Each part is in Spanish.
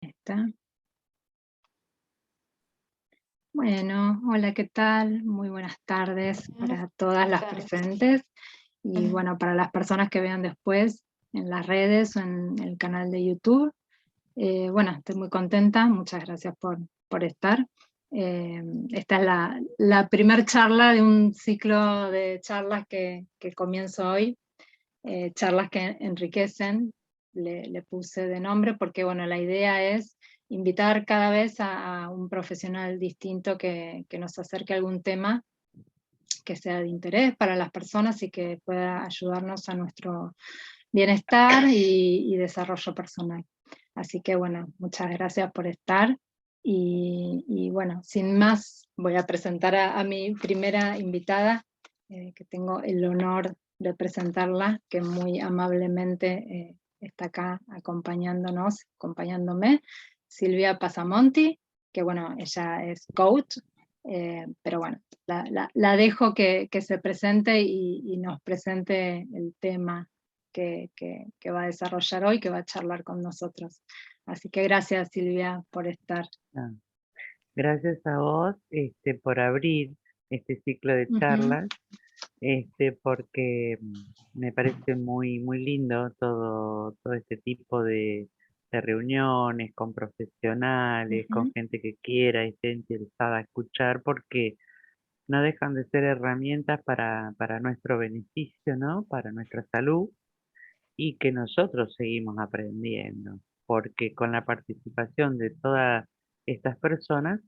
Está. Bueno, hola, ¿qué tal? Muy buenas tardes para todas las presentes y bueno, para las personas que vean después en las redes o en el canal de YouTube. Bueno, estoy muy contenta, muchas gracias por estar. Esta es la primer charla de un ciclo de charlas que comienzo hoy, charlas que enriquecen, le puse de nombre porque bueno, la idea es invitar cada vez a un profesional distinto que nos acerque a algún tema que sea de interés para las personas y que pueda ayudarnos a nuestro bienestar y desarrollo personal. Así que bueno, muchas gracias por estar y bueno, sin más voy a presentar a mi primera invitada, que tengo el honor de presentarla, que muy amablemente está acá acompañándome, Silvia Pasamonti, que bueno, ella es coach, pero bueno, la dejo que se presente y nos presente el tema que va a desarrollar hoy, que va a charlar con nosotros. Así que gracias, Silvia, por estar. Ah, gracias a vos, por abrir este ciclo de Ujú, charlas, porque me parece muy, muy lindo todo este tipo de reuniones con profesionales, con ujú, gente que quiera y esté interesada a escuchar, porque no dejan de ser herramientas para nuestro beneficio, ¿no? Para nuestra salud y que nosotros seguimos aprendiendo, porque con la participación de todas estas personas,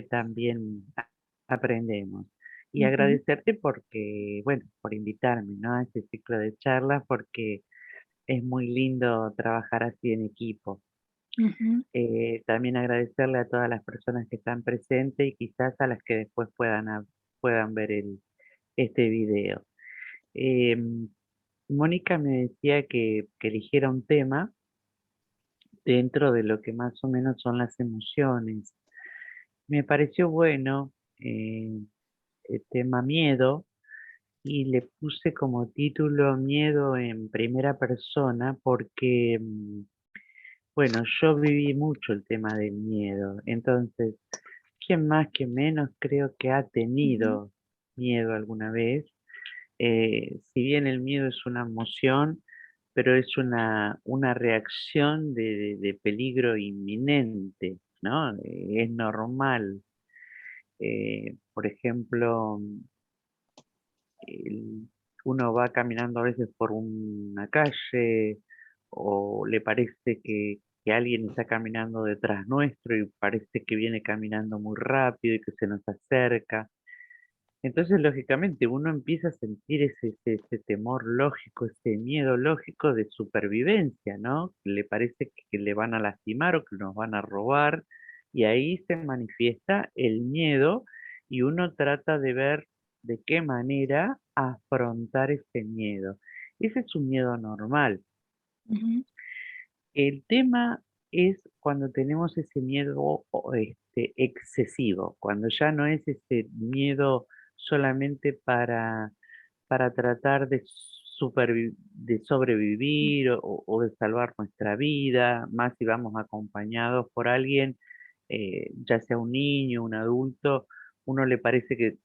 también aprendemos. Y ujú, agradecerte porque, bueno, por invitarme, ¿no? A este ciclo de charlas, porque es muy lindo trabajar así en equipo. ujú. También agradecerle a todas las personas que están presentes y quizás a las que después puedan ver este video. Em, Mónica me decía que eligiera un tema dentro de lo que más o menos son las emociones. Me pareció bueno el tema miedo y le puse como título miedo en primera persona porque, bueno, yo viví mucho el tema del miedo. Entonces, ¿quién más que menos creo que ha Ujú, tenido miedo alguna vez? Si bien el miedo es una emoción, pero es una reacción de peligro inminente, ¿no? Es normal. Por ejemplo, el- uno va caminando a veces por una calle o le parece que alguien está caminando detrás nuestro y parece que viene caminando muy rápido y que se nos acerca. Entonces, lógicamente, uno empieza a sentir ese temor lógico, ese miedo lógico de supervivencia, ¿no? Le parece que le van a lastimar o que nos van a robar, y ahí se manifiesta el miedo y uno trata de ver de qué manera afrontar ese miedo. Ese es un miedo normal. ujú, El tema es cuando tenemos ese miedo excesivo, cuando ya no es ese miedo solamente para tratar de sobrevivir o de salvar nuestra vida, más si vamos acompañados por alguien, ya sea un niño, un adulto, uno le parece que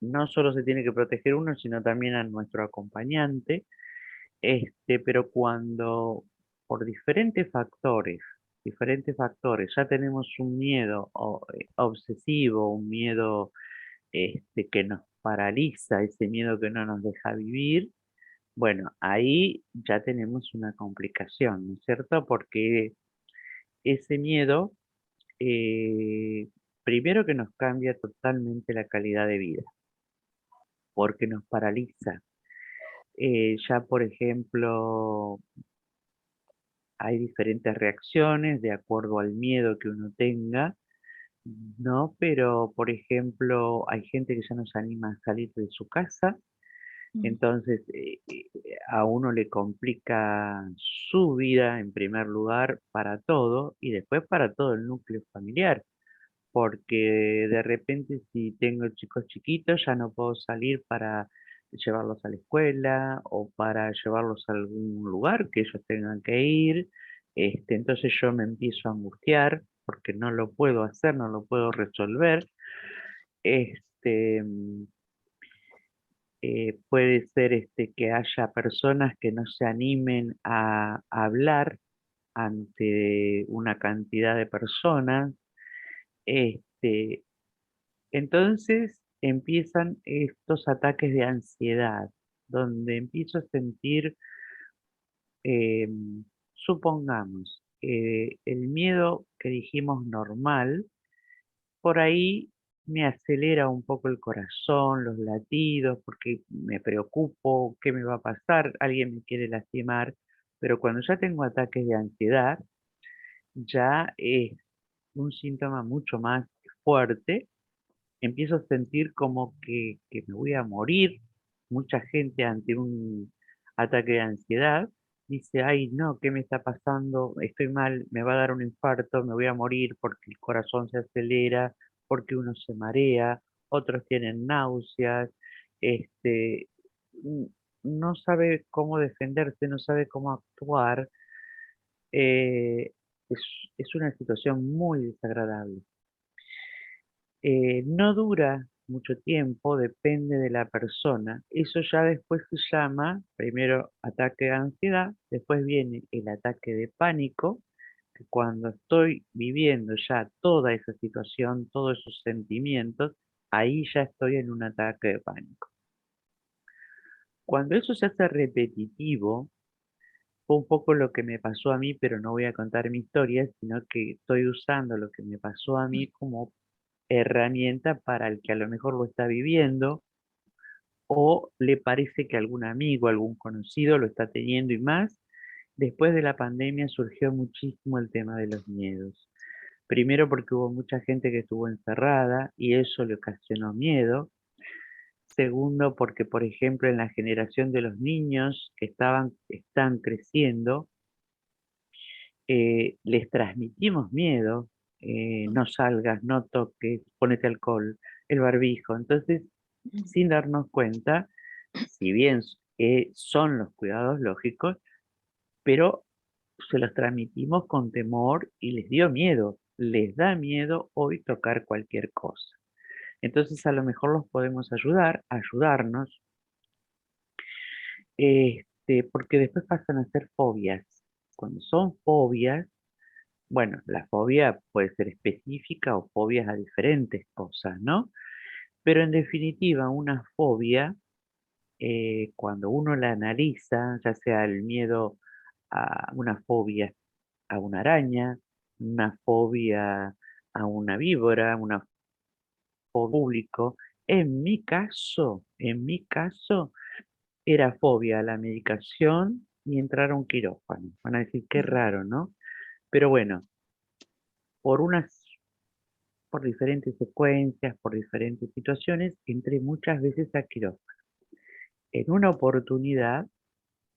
no solo se tiene que proteger uno, sino también a nuestro acompañante. Pero cuando por diferentes factores, ya tenemos un miedo obsesivo, un miedo que nos paraliza, ese miedo que no nos deja vivir, bueno, ahí ya tenemos una complicación, ¿no es cierto? Porque ese miedo, eh, primero que nos cambia totalmente la calidad de vida, porque nos paraliza. Ya, por ejemplo, hay diferentes reacciones de acuerdo al miedo que uno tenga, ¿no? Pero, por ejemplo, hay gente que ya no se anima a salir de su casa, ujú, entonces a uno le complica su vida en primer lugar para todo y después para todo el núcleo familiar, porque de repente si tengo chicos chiquitos ya no puedo salir para llevarlos a la escuela o para llevarlos a algún lugar que ellos tengan que ir. Entonces yo me empiezo a angustiar porque no lo puedo hacer, no lo puedo resolver. Este, mm, Puede ser que haya personas que no se animen a hablar ante una cantidad de personas. Este, entonces empiezan estos ataques de ansiedad, donde empiezo a sentir, supongamos, el miedo que dijimos normal, por ahí me acelera un poco el corazón, los latidos, porque me preocupo, qué me va a pasar, alguien me quiere lastimar, pero cuando ya tengo ataques de ansiedad, ya es un síntoma mucho más fuerte. Empiezo a sentir como que me voy a morir. Mucha gente ante un ataque de ansiedad dice, ay, no, ¿qué me está pasando? Estoy mal, me va a dar un infarto, me voy a morir porque el corazón se acelera, porque uno se marea, otros tienen náuseas, este, n- no sabe cómo defenderse, no sabe cómo actuar. eh, es, es una situación muy desagradable. No dura mucho tiempo, depende de la persona. Eso ya después se llama, primero ataque de ansiedad, después viene el ataque de pánico, que cuando estoy viviendo ya toda esa situación, todos esos sentimientos, ahí ya estoy en un ataque de pánico. Cuando eso se hace repetitivo, fue un poco lo que me pasó a mí, pero no voy a contar mi historia, sino que estoy usando lo que me pasó a mí como herramienta para el que a lo mejor lo está viviendo o le parece que algún amigo, algún conocido lo está teniendo y más. Después de la pandemia surgió muchísimo el tema de los miedos. Primero porque hubo mucha gente que estuvo encerrada y eso le ocasionó miedo. Segundo porque, por ejemplo, en la generación de los niños que están creciendo, les transmitimos miedo, no salgas, no toques, ponete alcohol, el barbijo. Entonces, sin darnos cuenta, si bien son los cuidados lógicos, pero se los transmitimos con temor y les dio miedo. Les da miedo hoy tocar cualquier cosa. Entonces, a lo mejor los podemos ayudar, ayudarnos, porque después pasan a ser fobias. Cuando son fobias, bueno, la fobia puede ser específica o fobias a diferentes cosas, ¿no? Pero en definitiva, una fobia, cuando uno la analiza, ya sea el miedo a una fobia a una araña, una fobia a una víbora, una fobia público, en mi caso, era fobia a la medicación y entrar a un quirófano. Van a decir, qué raro, ¿no? Pero bueno, por unas por diferentes secuencias, por diferentes situaciones, entré muchas veces a quirófano. En una oportunidad,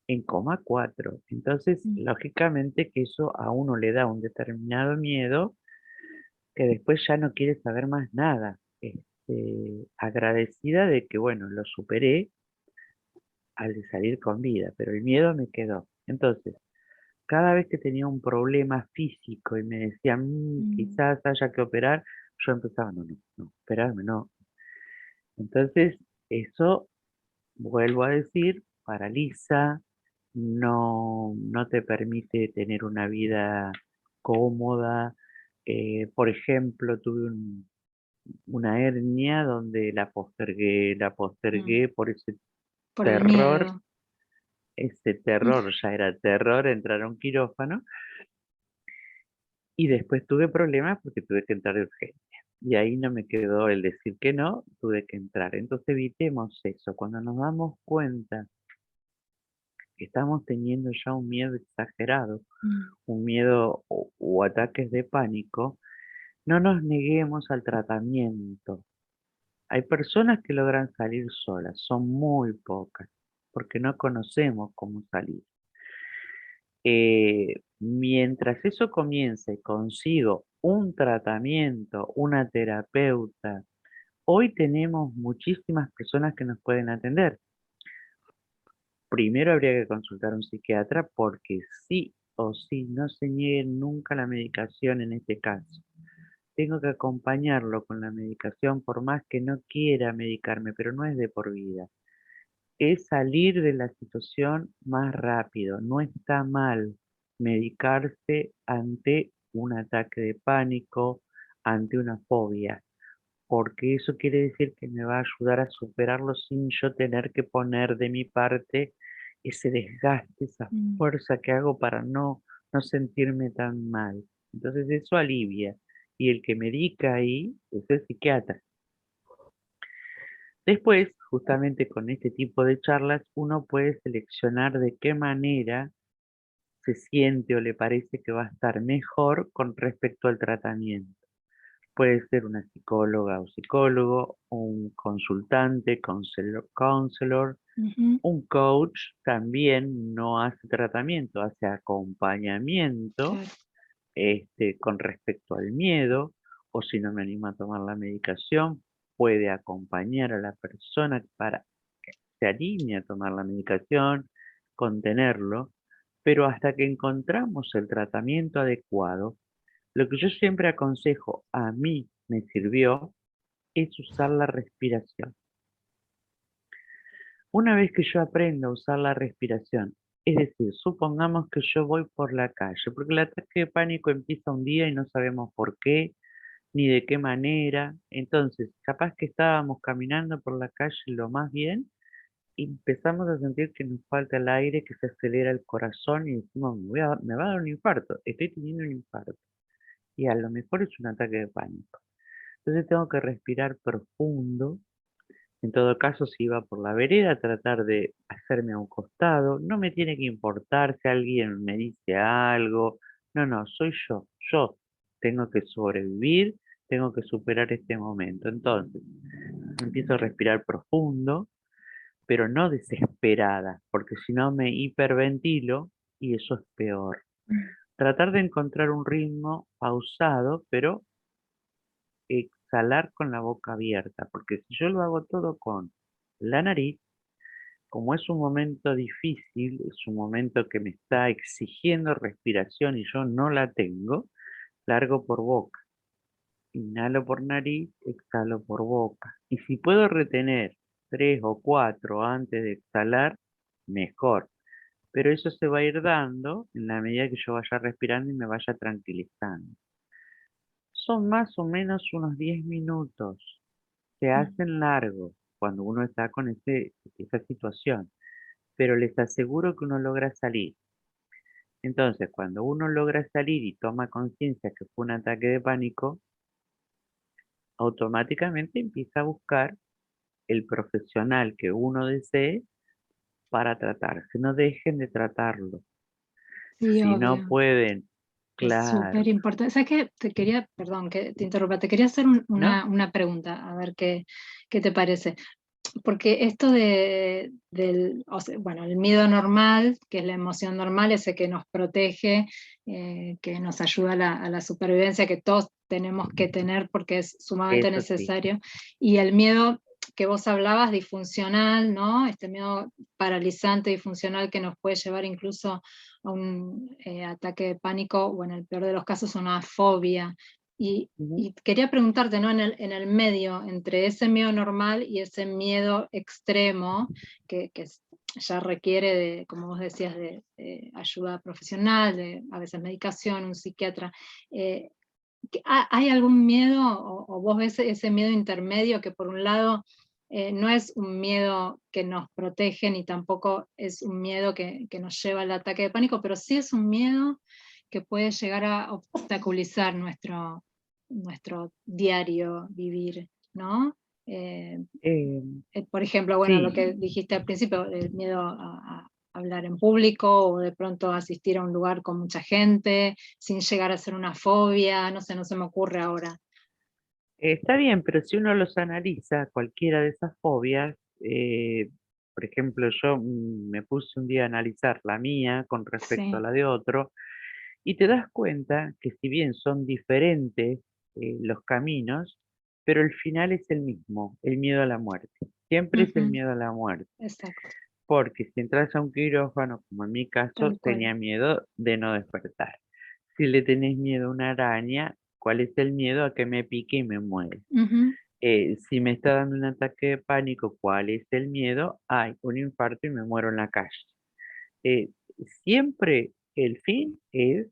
en coma 4. Entonces, lógicamente que eso a uno le da un determinado miedo que después ya no quiere saber más nada. Agradecida de que, bueno, lo superé al de salir con vida, pero el miedo me quedó. Entonces, cada vez que tenía un problema físico y me decían, quizás haya que operar, yo empezaba, no, no, no, operarme no. Entonces, eso, vuelvo a decir, paraliza, no te permite tener una vida cómoda. Por ejemplo, tuve una hernia donde la Mm. postergué por Por el terror, miedo. ese terror, ya era terror entrar a un quirófano, y después tuve problemas porque tuve que entrar de urgencia. Y ahí no me quedó el decir que no, tuve que entrar. Entonces evitemos eso. Cuando nos damos cuenta que estamos teniendo ya un miedo exagerado, Mm. un miedo o ataques de pánico, no nos neguemos al tratamiento. Hay personas que logran salir solas, son muy pocas, porque no conocemos cómo salir. Mientras eso comience, consigo un tratamiento, una terapeuta. Hoy tenemos muchísimas personas que nos pueden atender. Primero habría que consultar a un psiquiatra porque sí o sí, no se niegue nunca la medicación en este caso. Tengo que acompañarlo con la medicación por más que no quiera medicarme, pero no es de por vida. Es salir de la situación más rápido. No está mal medicarse ante un ataque de pánico, ante una fobia, porque eso quiere decir que me va a ayudar a superarlo sin yo tener que poner de mi parte ese desgaste, esa Mm. fuerza que hago para no sentirme tan mal. Entonces eso alivia. Y el que medica ahí es el psiquiatra. Después, justamente con este tipo de charlas, uno puede seleccionar de qué manera se siente o le parece que va a estar mejor con respecto al tratamiento. Puede ser una psicóloga o psicólogo, un consultante, counselor, Ujú. un coach también no hace tratamiento, hace acompañamiento Claro. con respecto al miedo, o si no me animo a tomar la medicación, puede acompañar a la persona para que se anime a tomar la medicación, contenerlo, pero hasta que encontramos el tratamiento adecuado, lo que yo siempre aconsejo, a mí me sirvió, es usar la respiración. Una vez que yo aprendo a usar la respiración, es decir, supongamos que yo voy por la calle, porque el ataque de pánico empieza un día y no sabemos por qué, ni de qué manera. Entonces, capaz que estábamos caminando por la calle lo más bien y empezamos a sentir que nos falta el aire, que se acelera el corazón y decimos, me va a dar un infarto, estoy teniendo un infarto. Y a lo mejor es un ataque de pánico. Entonces tengo que respirar profundo. En todo caso, si iba por la vereda, tratar de hacerme a un costado. No me tiene que importar si alguien me dice algo. No, no, soy yo. Yo tengo que sobrevivir, tengo que superar este momento. Entonces, empiezo a respirar profundo, pero no desesperada, porque si no me hiperventilo y eso es peor. Mm. Tratar de encontrar un ritmo pausado, pero exhalar con la boca abierta, porque si yo lo hago todo con la nariz, como es un momento difícil, es un momento que me está exigiendo respiración y yo no la tengo, largo por boca. Inhalo por nariz, exhalo por boca. Y si puedo retener 3 o 4 antes de exhalar, mejor. Pero eso se va a ir dando en la medida que yo vaya respirando y me vaya tranquilizando. Son más o menos unos 10 minutos. Se Mm. hacen largos cuando uno está con esa situación, pero les aseguro que uno logra salir. Entonces, cuando uno logra salir y toma conciencia que fue un ataque de pánico, automáticamente empieza a buscar el profesional que uno desee para tratarse. No dejen de tratarlo. Sí, Si no obvio. pueden, Es claro, súper importante. ¿Sabes qué? Te quería, perdón que te interrumpa, te quería hacer ¿no? una pregunta, a ver qué te parece. Porque esto o sea, bueno, el miedo normal, que es la emoción normal, ese que nos protege, que nos ayuda a la supervivencia, que todos tenemos que tener porque es sumamente Eso sí, necesario. Y el miedo que vos hablabas, disfuncional, ¿no? Este miedo paralizante, disfuncional, que nos puede llevar incluso a un ataque de pánico o en el peor de los casos a una fobia. ujú, Y quería preguntarte, ¿no? En el medio, entre ese miedo normal y ese miedo extremo, ya requiere de, como vos decías, de ayuda profesional, de a veces medicación, un psiquiatra, eh, ¿hay algún miedo o vos ves ese miedo intermedio que por un lado no es un miedo que nos protege ni tampoco es un miedo que nos lleva al ataque de pánico, pero sí es un miedo que puede llegar a obstaculizar nuestro diario vivir, ¿no? Eh, eh, por ejemplo, bueno, lo sí, que dijiste al principio, el miedo a hablar en público o de pronto asistir a un lugar con mucha gente sin llegar a ser una fobia, no sé, no se me ocurre ahora. está bien, pero si uno los analiza, cualquiera de esas fobias, por ejemplo, yo me puse un día a analizar la mía con respecto a Sí. la de otro, y te das cuenta que si bien son diferentes los caminos, pero el final es el mismo, el miedo a la muerte. Siempre es el Ujú. miedo a la muerte. Exacto. porque si entras a un quirófano, como en mi caso, tal cual. tenía miedo de no despertar. Si le tenés miedo a una araña, ¿cuál es el miedo? A que me pique y me muera. Ujú, Si me está dando un ataque de pánico, ¿cuál es el miedo? Ay, un infarto y me muero en la calle. Eh, Siempre el fin es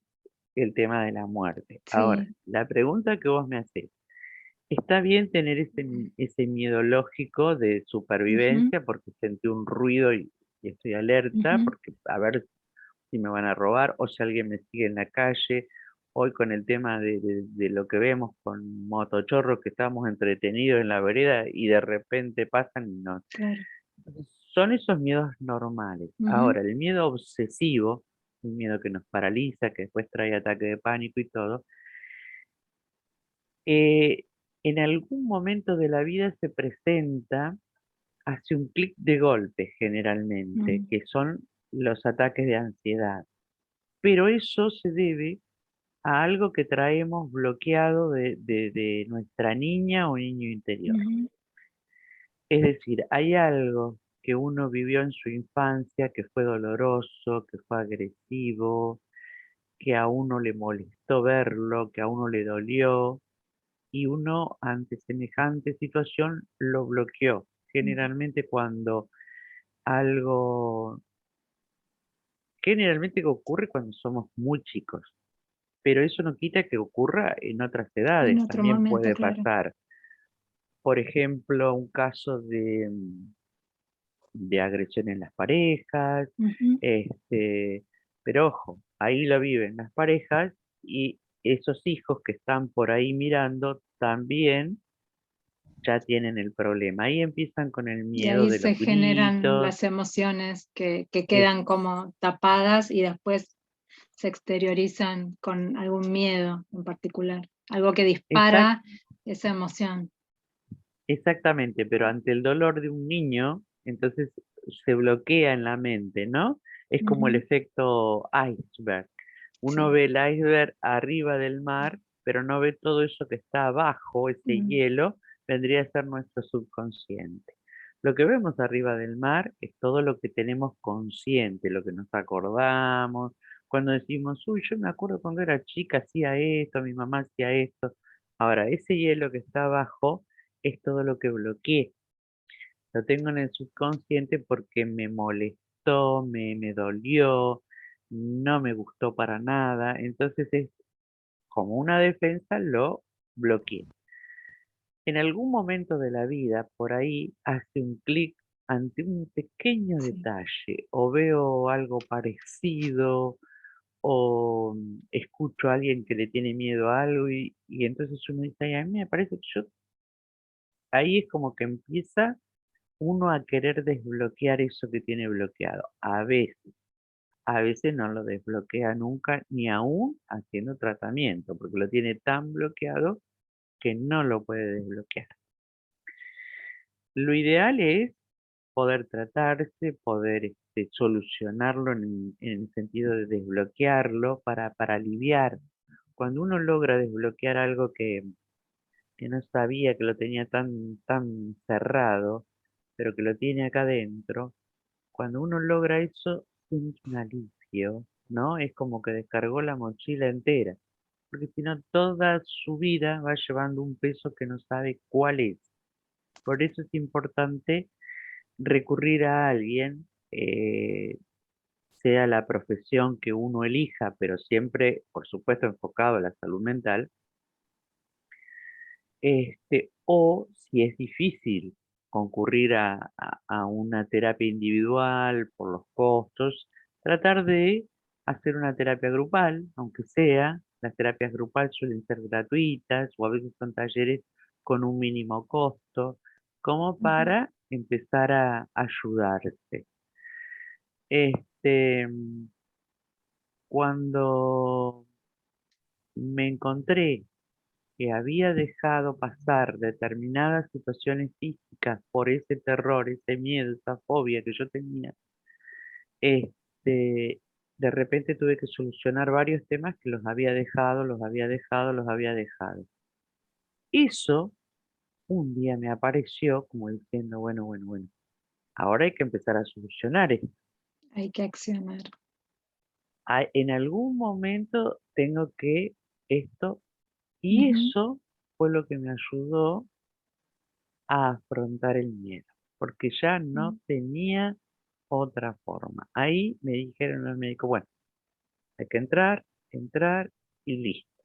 el tema de la muerte. Ahora, sí. la pregunta que vos me haces, está bien tener ese miedo lógico de Ujú, supervivencia porque sentí un ruido y estoy alerta, ujú, porque a ver si me van a robar o si alguien me sigue en la calle. Hoy con el tema de lo que vemos con motochorros que estamos entretenidos en la vereda y de repente pasan y nos... claro. Son esos miedos normales. Ujú, Ahora, el miedo obsesivo, un miedo que nos paraliza, que después trae ataque de pánico y todo, eh, en algún momento de la vida se presenta, hace un clic de golpe generalmente, mm, que son los ataques de ansiedad. Pero eso se debe a algo que traemos bloqueado de nuestra niña o niño interior. ujú, Es decir, hay algo que uno vivió en su infancia que fue doloroso, que fue agresivo, que a uno le molestó verlo, que a uno le dolió, y uno ante semejante situación lo bloqueó. mm, Generalmente cuando algo, generalmente ocurre cuando somos muy chicos, pero eso no quita que ocurra en otras en edades, otro también momento, puede claro. pasar. Por ejemplo, un caso de agresión en las parejas, Ujú, este, pero ojo, ahí lo viven las parejas y esos hijos que están por ahí mirando también ya tienen el problema. Ahí empiezan con el y miedo ahí de se los generan gritos. las emociones que Es, quedan como tapadas y después se exteriorizan con algún miedo en particular, algo que exact- dispara esa emoción. exactamente, pero ante el dolor de un niño, entonces se bloquea en la mente, ¿no? Es como el Ujú, efecto iceberg. Uno sí. ve el iceberg arriba del mar, pero no ve todo eso que está abajo, ese Mm, hielo, vendría a ser nuestro subconsciente. Lo que vemos arriba del mar es todo lo que tenemos consciente, lo que nos acordamos, cuando decimos, uy, yo me acuerdo cuando era chica hacía esto, mi mamá hacía esto. Ahora, ese hielo que está abajo es todo lo que bloqueé. Lo tengo en el subconsciente porque me molestó, me dolió, no me gustó para nada. Entonces es como una defensa, lo bloqueé. En algún momento de la vida, por ahí, hace un clic ante un pequeño sí. detalle, o veo algo parecido, o escucho a alguien que le tiene miedo a algo, y entonces uno dice, "Ay, a mí me parece que yo", ahí es como que empieza uno a querer desbloquear eso que tiene bloqueado. A veces no lo desbloquea nunca, ni aún haciendo tratamiento, porque lo tiene tan bloqueado que no lo puede desbloquear. Lo ideal es poder tratarse, poder solucionarlo en el sentido de desbloquearlo para aliviar. Cuando uno logra desbloquear algo que no sabía que lo tenía tan cerrado, pero que lo tiene acá adentro, cuando uno logra eso, siente un alivio, ¿no? Es como que descargó la mochila entera, porque si no, toda su vida va llevando un peso que no sabe cuál es. Por eso es importante recurrir a alguien, sea la profesión que uno elija, pero siempre, por supuesto, enfocado a la salud mental, o si es difícil concurrir a una terapia individual por los costos, tratar de hacer una terapia grupal, aunque sea, las terapias grupales suelen ser gratuitas o a veces son talleres con un mínimo costo, como Ujú, para empezar a ayudarse. Este, cuando me encontré que había dejado pasar determinadas situaciones físicas por ese terror, ese miedo, esa fobia que yo tenía, este, de repente tuve que solucionar varios temas que los había dejado, los había dejado, los había dejado. Eso un día me apareció como diciendo, bueno, bueno, bueno, Ahora hay que empezar a solucionar esto. Hay que accionar. En algún momento tengo que esto, y Ujú, eso fue lo que me ayudó a afrontar el miedo, porque ya no mm, tenía otra forma. Ahí me dijeron al médico, bueno, hay que entrar y listo.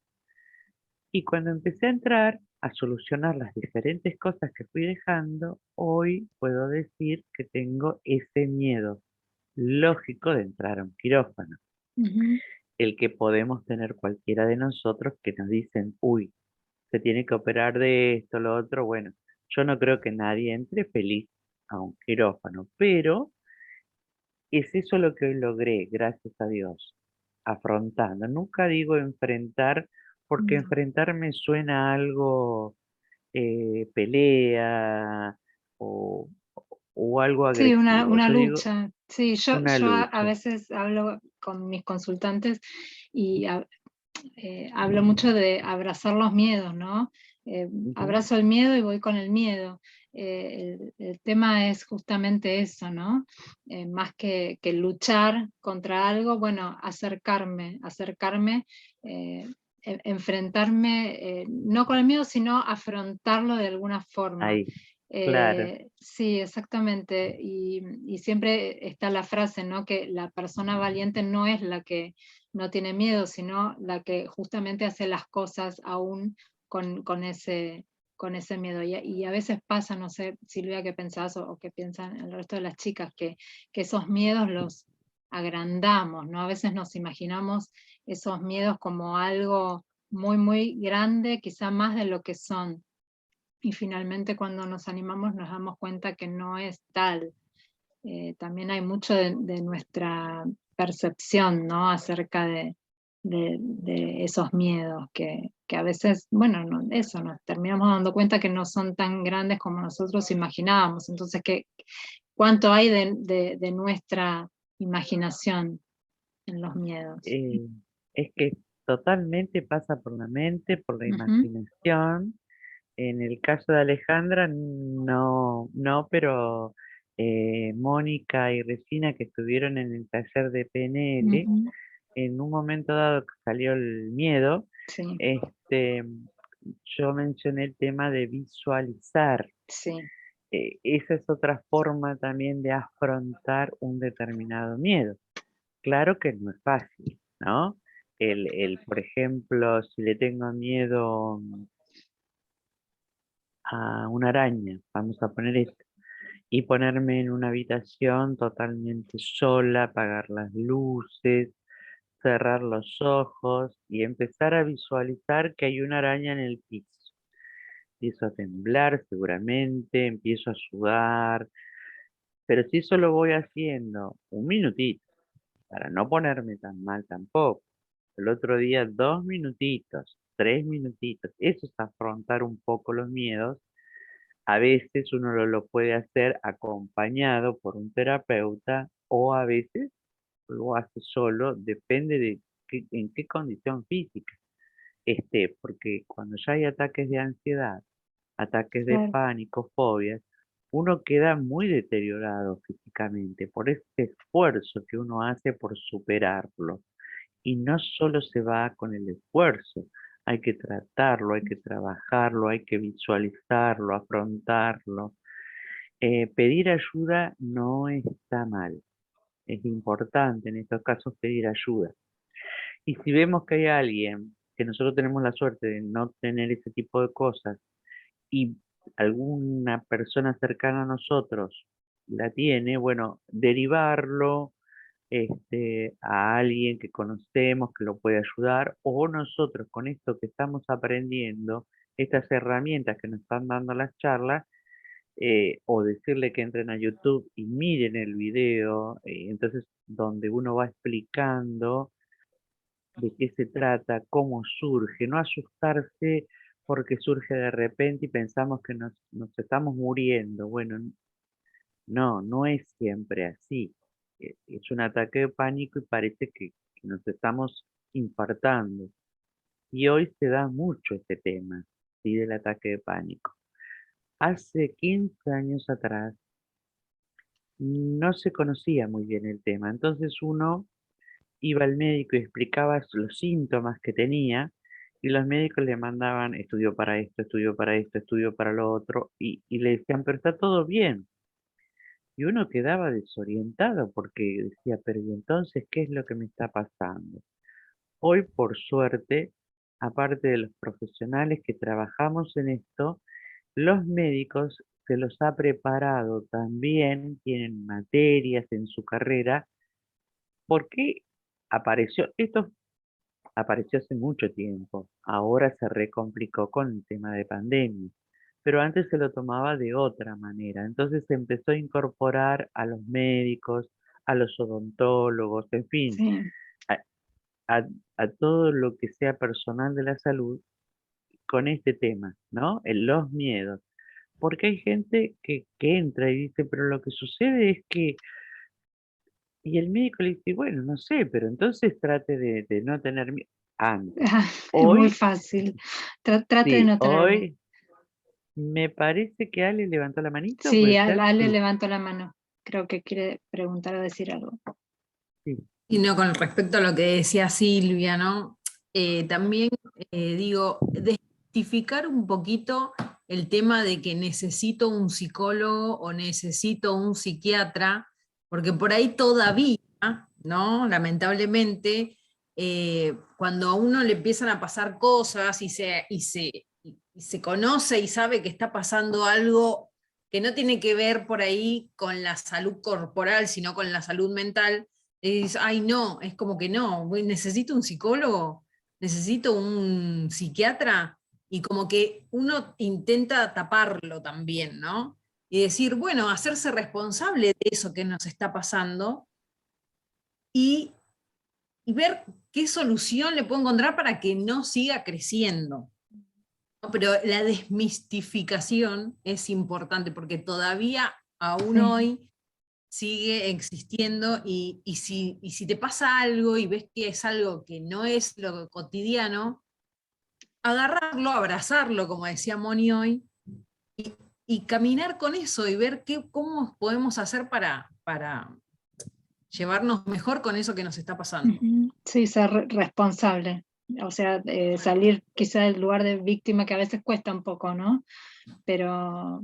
Y cuando empecé a entrar a solucionar las diferentes cosas que fui dejando, hoy puedo decir que tengo ese miedo lógico de entrar a un quirófano, ujú. el que podemos tener cualquiera de nosotros que nos dicen, uy, se tiene que operar de esto, lo otro. Bueno, yo no creo que nadie entre feliz a un quirófano, pero es eso lo que hoy logré, gracias a Dios, afrontando. Nunca digo enfrentar, porque No. enfrentar me suena a algo pelea o, o algo Sí, agresivo. una Yo digo lucha. Sí, una yo a lucha. veces hablo con mis consultantes y hablo mucho de abrazar los miedos, ¿no? Ujú. Abrazo el miedo y voy con el miedo. El tema es justamente eso, ¿no? Más que luchar contra algo, bueno, acercarme, enfrentarme, no con el miedo, sino afrontarlo de alguna forma. Ahí, claro. Sí, exactamente. Y siempre está la frase, ¿no? Que la persona valiente no es la que no tiene miedo, sino la que justamente hace las cosas aún con ese miedo. Y a veces pasa, no sé, Silvia, qué pensás o qué piensan el resto de las chicas, que esos miedos los agrandamos, ¿no? A veces nos imaginamos esos miedos como algo muy, muy grande, quizá más de lo que son. Y finalmente cuando nos animamos nos damos cuenta que no es tal. También hay mucho de nuestra percepción, ¿no? Acerca de esos miedos que a veces, bueno, eso, nos terminamos dando cuenta que no son tan grandes como nosotros imaginábamos. Entonces, ¿cuánto hay de nuestra imaginación en los miedos? Eh, es que totalmente pasa por la mente, por la Ujú, imaginación. En el caso de Alejandra, no, no, pero Mónica y Regina, que estuvieron en el taller de PNL, ujú, en un momento dado que salió el miedo, sí, este, yo mencioné el tema de visualizar. sí, Esa es otra forma también de afrontar un determinado miedo. Claro que no es fácil, ¿no? Por ejemplo, si le tengo miedo a una araña, vamos a poner esto, y ponerme en una habitación totalmente sola, apagar las luces, cerrar los ojos y empezar a visualizar que hay una araña en el piso. Empiezo a temblar seguramente, empiezo a sudar, pero si eso lo voy haciendo un minutito, para no ponerme tan mal tampoco, el otro día 2 minutitos, 3 minutitos, eso es afrontar un poco los miedos. A veces uno lo puede hacer acompañado por un terapeuta o a veces lo hace solo, depende de en qué condición física esté, porque cuando ya hay ataques de ansiedad, ataques de claro, pánico, fobias, uno queda muy deteriorado físicamente por ese esfuerzo que uno hace por superarlo. Y no solo se va con el esfuerzo, hay que tratarlo, hay que trabajarlo, hay que visualizarlo, afrontarlo. Pedir ayuda no está mal, es importante en estos casos pedir ayuda. Y si vemos que hay alguien, que nosotros tenemos la suerte de no tener ese tipo de cosas, y alguna persona cercana a nosotros la tiene, bueno, derivarlo a alguien que conocemos que lo puede ayudar, o nosotros con esto que estamos aprendiendo, estas herramientas que nos están dando las charlas, o decirle que entren a YouTube y miren el video, entonces donde uno va explicando de qué se trata, cómo surge, no asustarse porque surge de repente y pensamos que nos estamos muriendo. Bueno, no, no es siempre así. Es un ataque de pánico y parece que nos estamos infartando. Y hoy se da mucho este tema, ¿sí? Del ataque de pánico. Hace 15 años atrás, no se conocía muy bien el tema. Entonces uno iba al médico y explicaba los síntomas que tenía, y los médicos le mandaban estudio para esto, estudio para esto, estudio para lo otro, y le decían, pero está todo bien. Y uno quedaba desorientado porque decía, pero ¿y entonces qué es lo que me está pasando? Hoy, por suerte, aparte de los profesionales que trabajamos en esto, los médicos se los ha preparado también, tienen materias en su carrera, porque esto apareció hace mucho tiempo, ahora se recomplicó con el tema de pandemia, pero antes se lo tomaba de otra manera, entonces se empezó a incorporar a los médicos, a los odontólogos, en fin, Sí. a, a- a todo lo que sea personal de la salud con este tema, ¿no? Los miedos. Porque hay gente que entra y dice, pero lo que sucede es que, y el médico le dice, bueno, no sé, pero entonces trate de no tener miedo antes. Es muy Hoy, fácil. Trate de sí, no tener miedo. hoy me parece que Ale levantó la manito, Sí, ¿puede ser? Ale Sí, levantó la mano. Creo que quiere preguntar o decir algo. sí. Y no, con respecto a lo que decía Silvia, ¿no? También digo, desmitificar un poquito el tema de que necesito un psicólogo o necesito un psiquiatra, porque por ahí todavía, ¿no? Lamentablemente, cuando a uno le empiezan a pasar cosas y se conoce y sabe que está pasando algo que no tiene que ver por ahí con la salud corporal, sino con la salud mental, es, ay no, es como que no, necesito un psicólogo, necesito un psiquiatra, y como que uno intenta taparlo también, ¿no? Y decir, bueno, hacerse responsable de eso que nos está pasando y, y ver qué solución le puedo encontrar para que no siga creciendo. ¿No? Pero la desmistificación es importante porque todavía aún Sí. hoy sigue existiendo y si te pasa algo y ves que es algo que no es lo cotidiano, agarrarlo, abrazarlo, como decía Moni hoy, y caminar con eso y ver cómo podemos hacer para llevarnos mejor con eso que nos está pasando. Ujú. Sí, ser responsable. O sea, salir quizá del lugar de víctima que a veces cuesta un poco, ¿no? Pero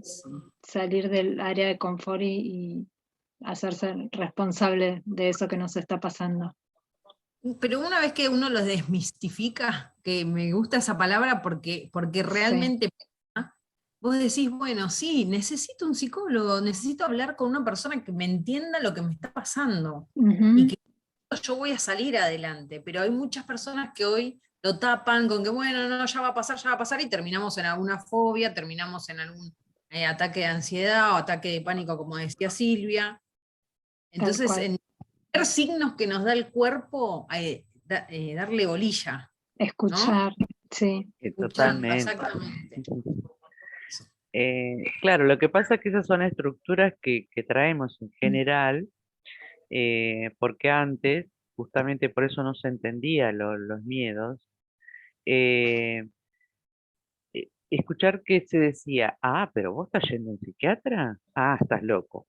salir del área de confort y hacerse responsable de eso que nos está pasando. Pero una vez que uno lo desmistifica, que me gusta esa palabra porque Sí. realmente vos decís, bueno, sí, necesito un psicólogo, necesito hablar con una persona que me entienda lo que me está pasando y Ujú. que yo voy a salir adelante, pero hay muchas personas que hoy lo tapan con que, bueno, no, ya va a pasar, y terminamos en alguna fobia, terminamos en algún ataque de ansiedad o ataque de pánico, como decía Silvia. Tal Entonces, cual. en ver signos que nos da el cuerpo, darle bolilla, ¿no? Escuchar, sí. Escuchando, Totalmente. exactamente. Claro, lo que pasa es que esas son estructuras que traemos en Mm. general, porque antes, justamente por eso no se entendía los miedos, eh, escuchar que se decía, ah, pero vos estás yendo a un psiquiatra, ah, estás loco.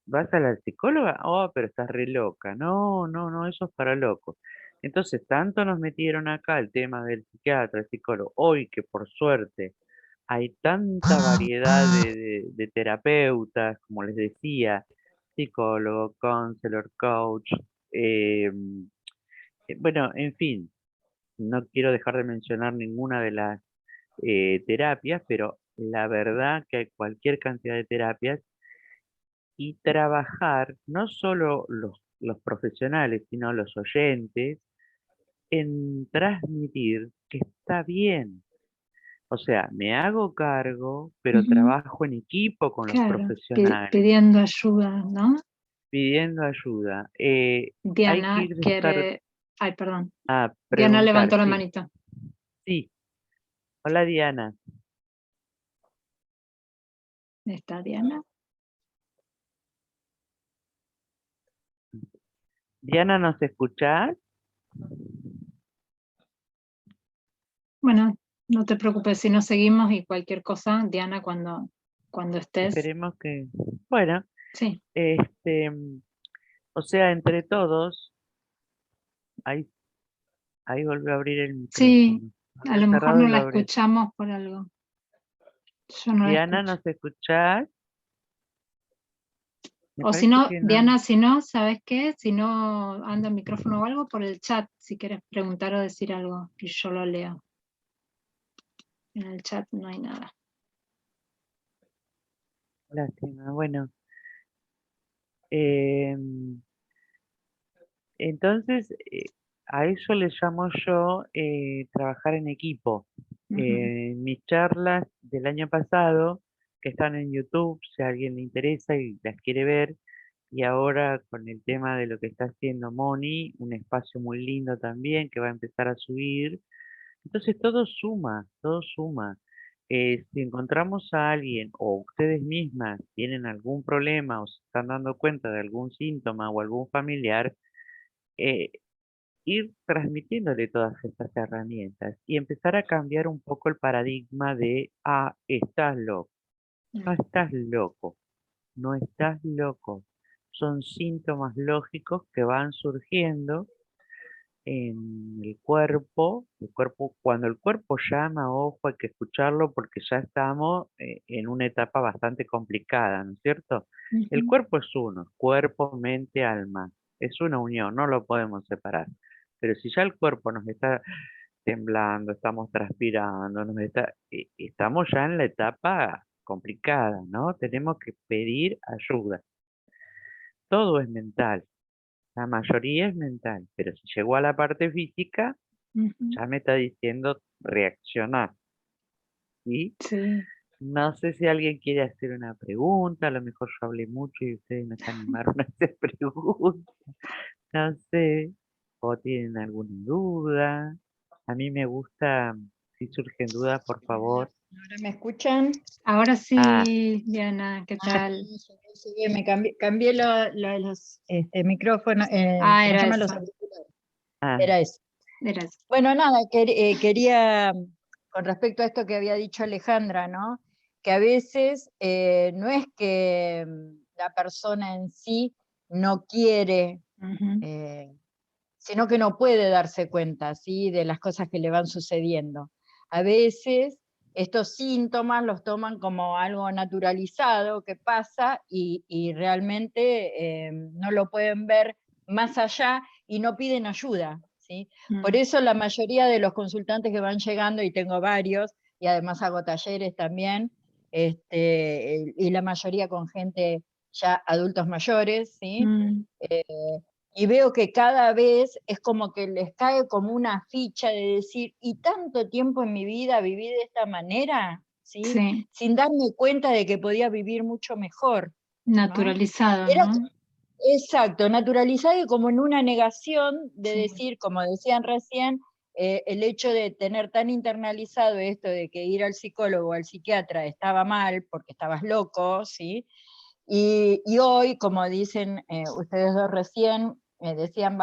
¿Vas a la psicóloga? Oh, pero estás re loca. No, no, no, eso es para locos. Entonces, tanto nos metieron acá el tema del psiquiatra, el psicólogo, hoy que por suerte hay tanta variedad de terapeutas, como les decía, psicólogo, counselor, coach, eh, bueno, en fin, no quiero dejar de mencionar ninguna de las terapias, pero la verdad que hay cualquier cantidad de terapias y trabajar no solo los profesionales, sino los oyentes en transmitir que está bien. O sea, me hago cargo, pero Ujú. trabajo en equipo con los Claro, profesionales, pidiendo ayuda, ¿no? pidiendo ayuda. Hay que Diana ir despertando quiere, ay, perdón. a Diana preguntar, levantó la sí, manito. sí. Hola Diana. ¿Está Diana? Diana, ¿nos escuchás? Bueno, no te preocupes, si no seguimos y cualquier cosa, Diana, cuando estés. Esperemos que... Bueno. Sí, Este, o sea, entre todos, ahí, ahí volvió a abrir el sí, micrófono. a Había lo mejor cerrado no y lo la abrí. escuchamos por algo. Yo no la Diana, escucho. ¿nos escuchás? Me O si parece no, que no. Diana, si no, ¿sabes qué? Si no anda el micrófono o algo, por el chat, si quieres preguntar o decir algo, y yo lo leo. En el chat no hay nada. Lástima. Bueno, em, entonces a eso le llamo yo trabajar en equipo. Ujú. Mis charlas del año pasado, que están en YouTube, si a alguien le interesa y las quiere ver, y ahora con el tema de lo que está haciendo Moni, un espacio muy lindo también que va a empezar a subir. Entonces todo suma, todo suma. Si encontramos a alguien o ustedes mismas tienen algún problema o se están dando cuenta de algún síntoma o algún familiar, eh, ir transmitiéndole todas estas herramientas y empezar a cambiar un poco el paradigma de, estás loco, no estás loco, no estás loco. Son síntomas lógicos que van surgiendo en el cuerpo, cuando el cuerpo llama, ojo, hay que escucharlo porque ya estamos en una etapa bastante complicada, ¿no es cierto? El Ujú. cuerpo es uno, cuerpo, mente, alma, es una unión, no lo podemos separar. Pero si ya el cuerpo nos está temblando, estamos transpirando, estamos ya en la etapa complicada, ¿no? Tenemos que pedir ayuda. Todo es mental. La mayoría es mental, pero si llegó a la parte física, Ujú. ya me está diciendo reaccionar, ¿sí? Sí. No sé si alguien quiere hacer una pregunta, a lo mejor yo hablé mucho y ustedes no se animaron a hacer preguntas, no sé, o tienen alguna duda. A mí me gusta, si surgen dudas, por favor. ¿Ahora me escuchan? Ahora Ah, sí, Diana, ¿qué tal? Sí, me cambié los micrófonos, ¿cómo se Era llaman los eso, auriculares? ah, Era eso. era eso. Bueno, nada, quería, con respecto a esto que había dicho Alejandra, ¿no? Que a veces no es que la persona en sí no quiere, Ujú. sino que no puede darse cuenta, ¿sí? De las cosas que le van sucediendo. A veces estos síntomas los toman como algo naturalizado que pasa y realmente no lo pueden ver más allá y no piden ayuda, ¿sí? Por Mm. eso la mayoría de los consultantes que van llegando, y tengo varios, y además hago talleres también, y la mayoría con gente ya adultos mayores, ¿sí? Mm. Eh, y veo que cada vez es como que les cae como una ficha de decir, y tanto tiempo en mi vida viví de esta manera, ¿sí? Sí, Sin darme cuenta de que podía vivir mucho mejor, ¿no? naturalizado, Era ¿no? exacto, naturalizado y como en una negación de Sí. decir, como decían recién, el hecho de tener tan internalizado esto de que ir al psicólogo o al psiquiatra estaba mal porque estabas loco, ¿sí? Y hoy, como dicen ustedes dos recién, me decían,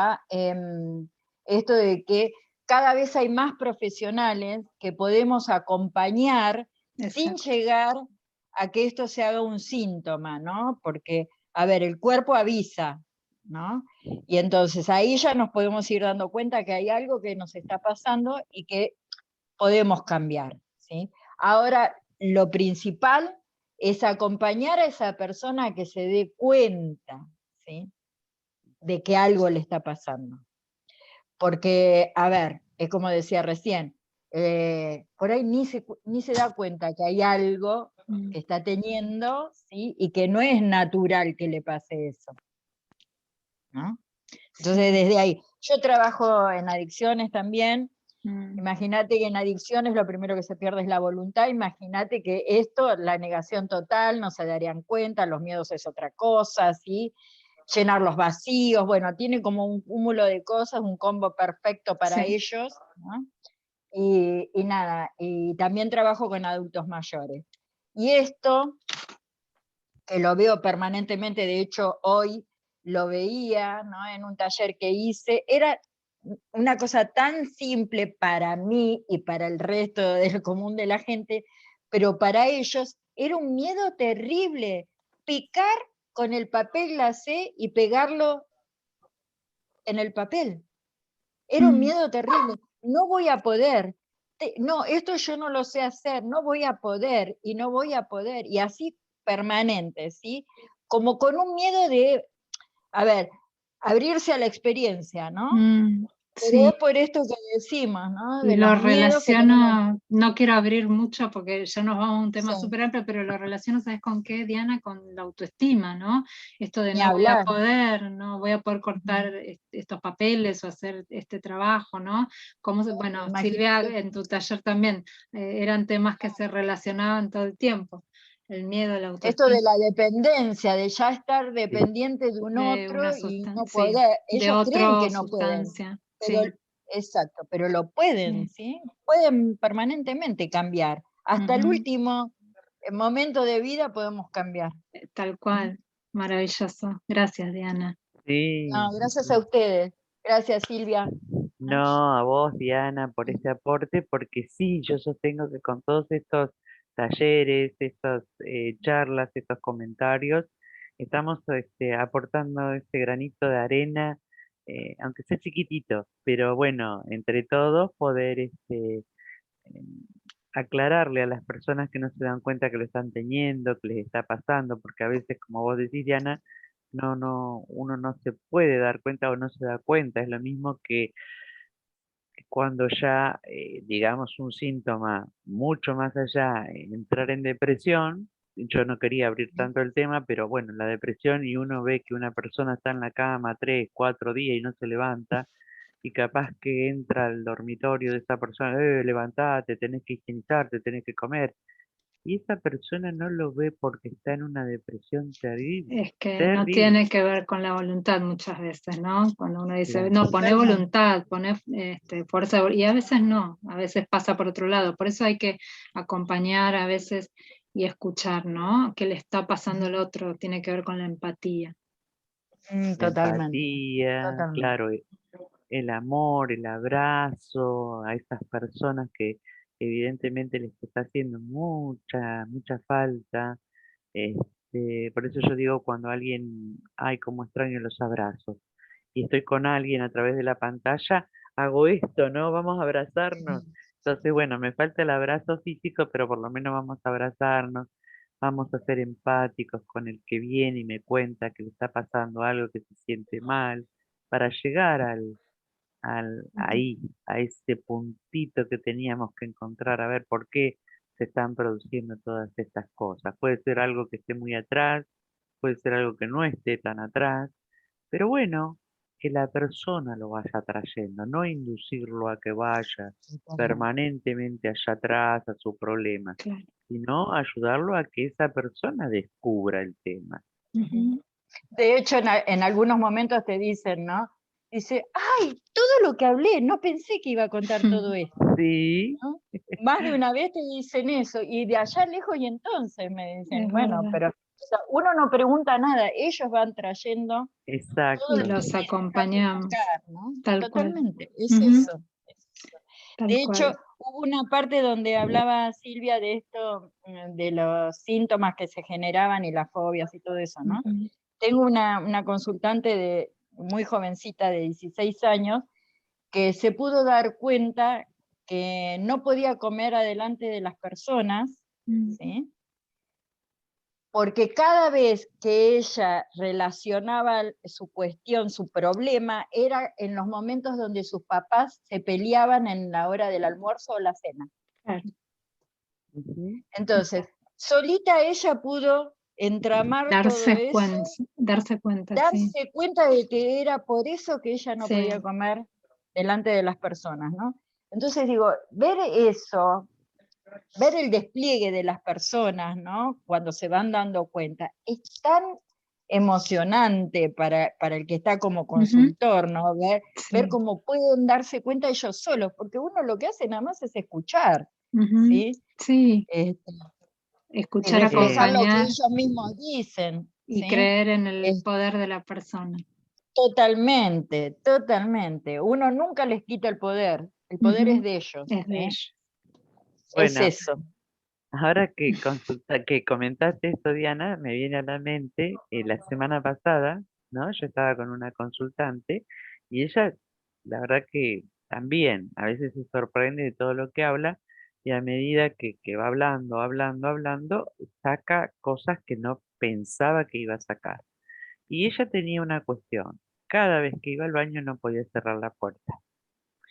esto de que cada vez hay más profesionales que podemos acompañar sin Exacto. llegar a que esto se haga un síntoma, ¿no? Porque, a ver, el cuerpo avisa, ¿no? Y entonces ahí ya nos podemos ir dando cuenta que hay algo que nos está pasando y que podemos cambiar, ¿sí? Ahora, lo principal es acompañar a esa persona a que se dé cuenta, ¿sí? De que algo le está pasando. Porque, a ver, es como decía recién, por ahí ni se da cuenta que hay algo Mm. que está teniendo, ¿sí? Y que no es natural que le pase eso, ¿no? Entonces, Sí. desde ahí, yo trabajo en adicciones también. Mm. Imagínate que en adicciones lo primero que se pierde es la voluntad, imagínate que esto, la negación total, no se darían cuenta, los miedos es otra cosa, ¿sí? Llenar los vacíos, bueno, tiene como un cúmulo de cosas, un combo perfecto para Sí. ellos, ¿no? Y nada, y también trabajo con adultos mayores. Y esto, que lo veo permanentemente, de hecho hoy lo veía, ¿no? En un taller que hice, era una cosa tan simple para mí y para el resto del común de la gente, pero para ellos era un miedo terrible, picar con el papel glacé y pegarlo en el papel. Era un miedo terrible. No voy a poder. No, esto yo no lo sé hacer, no voy a poder y no voy a poder. Y así permanente, ¿sí? Como con un miedo de, a ver, abrirse a la experiencia, ¿no? Pero Sí. es por esto que decimos, ¿no? Y De lo los miedos que tenemos. relaciono, no quiero abrir mucho porque ya nos vamos a un tema Sí. súper amplio, pero lo relaciono, ¿sabes con qué, Diana? Con la autoestima, ¿no? Esto de Ni no voy a hablar. poder, no voy a poder cortar estos papeles o hacer este trabajo, ¿no? Bueno, Silvia, Imagínate. en tu taller también, eran temas que se relacionaban todo el tiempo. El miedo, la Esto autoestima. de la dependencia, de ya estar dependiente de un De otro una y no sustancia, sí, poder. de Ellos creen otra que no pueden, sustancia, pero, sí. exacto, pero lo pueden, ¿sí? Pueden permanentemente cambiar. Hasta el último momento de vida podemos cambiar. Tal cual, maravilloso. Gracias, Diana. Sí. No, gracias a ustedes. Gracias, Silvia. No, a vos, Diana, por este aporte, porque sí, yo sostengo que con todos estos talleres, estas charlas, estos comentarios, estamos aportando este granito de arena, aunque sea chiquitito, pero bueno, entre todos poder em, aclararle a las personas que no se dan cuenta que lo están teniendo, que les está pasando, porque a veces, como vos decís, Diana, uno no se puede dar cuenta o no se da cuenta, es lo mismo que cuando ya, digamos, un síntoma mucho más allá, entrar en depresión, yo no quería abrir tanto el tema, pero bueno, la depresión y uno ve que una persona está en la cama 3, 4 días y no se levanta, y capaz que entra al dormitorio de esa persona, levantate, tenés que higienizarte, tenés que comer, y esa persona no lo ve porque está en una depresión terrible, Es que no terrible. tiene que ver con la voluntad muchas veces, ¿no? Cuando uno dice, Claro. no, poné Totalmente. voluntad, poné fuerza, y a veces no, a veces pasa por otro lado. Por eso hay que acompañar a veces y escuchar, ¿no? ¿Qué le está pasando al otro? Tiene que ver con la empatía. La Totalmente. empatía, Totalmente. claro, el amor, el abrazo a esas personas que evidentemente les está haciendo mucha, mucha falta. Por eso yo digo cuando alguien, ay, cómo extraño los abrazos, y estoy con alguien a través de la pantalla, hago esto, ¿no? Vamos a abrazarnos. Entonces, bueno, me falta el abrazo físico, pero por lo menos vamos a abrazarnos, vamos a ser empáticos con el que viene y me cuenta que le está pasando algo, que se siente mal, para llegar ahí, a ese puntito que teníamos que encontrar, a ver por qué se están produciendo todas estas cosas. Puede ser algo que esté muy atrás, puede ser algo que no esté tan atrás, pero bueno, que la persona lo vaya trayendo, no inducirlo a que vaya Totalmente. permanentemente allá atrás a su problema, Claro. sino ayudarlo a que esa persona descubra el tema. De hecho, en algunos momentos te dicen, ¿no? Dice, ay, todo lo que hablé, no pensé que iba a contar todo esto, Sí, ¿no? Más de una vez te dicen eso, y de allá lejos y entonces me dicen, Es bueno, verdad. pero o sea, uno no pregunta nada, ellos van trayendo todo Y lo exacto. que los necesitan acompañamos, buscar, ¿no? tal cual. Totalmente, es eso. Tal De hecho, cual. hubo una parte donde hablaba Silvia de esto, de los síntomas que se generaban y las fobias y todo eso, ¿no? Tengo una consultante muy jovencita de 16 años que se pudo dar cuenta que no podía comer adelante de las personas, ¿sí? Porque cada vez que ella relacionaba su cuestión, su problema, era en los momentos donde sus papás se peleaban en la hora del almuerzo o la cena. Claro. Ujú. Entonces, solita ella pudo entramar todo eso, Darse cuenta, sí. darse cuenta de que era por eso que ella no podía Sí. comer delante de las personas, ¿no? Entonces digo, ver eso, ver el despliegue de las personas, ¿no? Cuando se van dando cuenta, es tan emocionante para el que está como consultor, ¿no? Ver cómo pueden darse cuenta ellos solos, porque uno lo que hace nada más es escuchar, ¿sí? Sí, Este, escuchar, expresar lo que acompañar ellos mismos dicen, y ¿sí? creer en el poder de la persona. Totalmente, totalmente. Uno nunca les quita el poder es de ellos, Es de ¿sí? ellos. Es Bueno, eso. ahora que comentaste esto, Diana, me viene a la mente, la semana pasada, ¿no? Yo estaba con una consultante y ella, la verdad que también, a veces se sorprende de todo lo que habla y a medida que va hablando, saca cosas que no pensaba que iba a sacar. Y ella tenía una cuestión, cada vez que iba al baño no podía cerrar la puerta.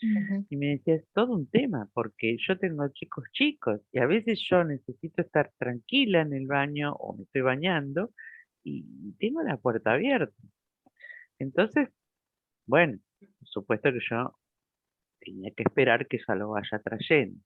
Ujú. Y me decía, es todo un tema, porque yo tengo chicos chicos y a veces yo necesito estar tranquila en el baño o me estoy bañando y tengo la puerta abierta. Entonces, bueno, por supuesto que yo tenía que esperar que ella lo vaya trayendo.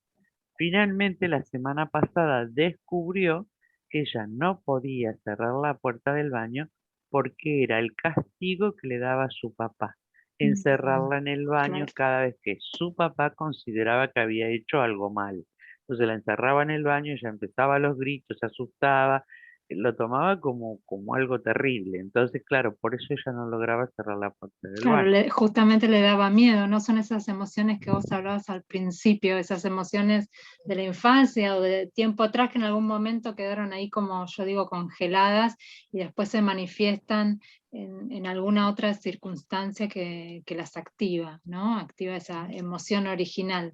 Finalmente, la semana pasada descubrió que ella no podía cerrar la puerta del baño porque era el castigo que le daba su papá, encerrarla en el baño Claro. cada vez que su papá consideraba que había hecho algo mal. Entonces la encerraba en el baño, ella empezaba los gritos, se asustaba, lo tomaba como algo terrible. Entonces, claro, por eso ella no lograba cerrar la puerta del Claro, baño. justamente le daba miedo, no son esas emociones que vos hablabas al principio, esas emociones de la infancia o de tiempo atrás que en algún momento quedaron ahí como yo digo congeladas y después se manifiestan en alguna otra circunstancia que las activa, ¿no? Activa esa emoción original.